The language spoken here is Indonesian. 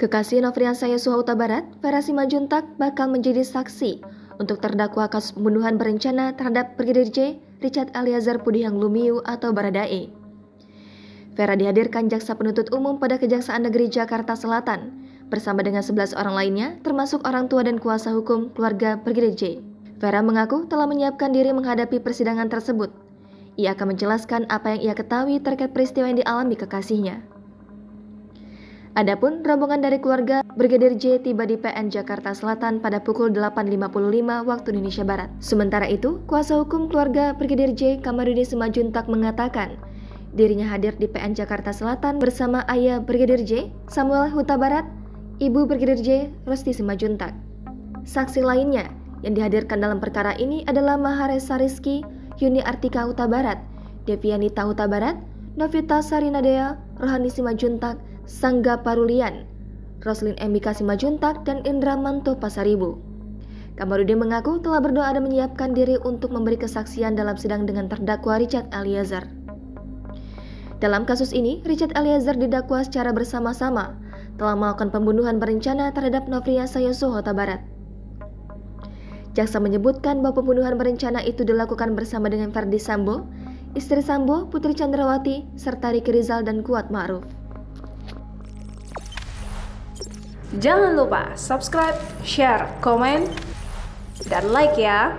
Kekasih Nofriansah Yosua Huta Barat, Vera Simanjuntak bakal menjadi saksi untuk terdakwa kasus pembunuhan berencana terhadap Brigadir J, Richard Eliezer Pudihang Lumiu atau Baradae. Vera dihadirkan jaksa penuntut umum pada Kejaksaan Negeri Jakarta Selatan bersama dengan 11 orang lainnya, termasuk orang tua dan kuasa hukum keluarga Brigadir J. Vera mengaku telah menyiapkan diri menghadapi persidangan tersebut. Ia akan menjelaskan apa yang ia ketahui terkait peristiwa yang dialami kekasihnya. Adapun rombongan dari keluarga Brigadir J tiba di PN Jakarta Selatan pada pukul 8.55 waktu Indonesia Barat. Sementara itu, kuasa hukum keluarga Brigadir J, Kamarudin Simanjuntak mengatakan dirinya hadir di PN Jakarta Selatan bersama ayah Brigadir J, Samuel Huta Barat, ibu Brigadir J, Rosti Simanjuntak. Saksi lainnya yang dihadirkan dalam perkara ini adalah Maharesa Rizky, Yuni Artika Huta Barat, Devianita Huta Barat, Novita Sarinadea, Rohani Simanjuntak, Sangga Parulian, Roslin Emika Simanjuntak, dan Indra Manto Pasaribu. Kamarudin mengaku telah berdoa dan menyiapkan diri untuk memberi kesaksian dalam sidang dengan terdakwa Richard Eliezer. Dalam kasus ini, Richard Eliezer didakwa secara bersama-sama telah melakukan pembunuhan berencana terhadap Nofriansah Yosua Huta Barat. Jaksa menyebutkan bahwa pembunuhan berencana itu dilakukan bersama dengan Verdi Sambo, istri Sambo, Putri Chandrawati, serta Ricky Rizal dan Kuat Ma'ruf. Jangan lupa subscribe, share, komen, dan like ya!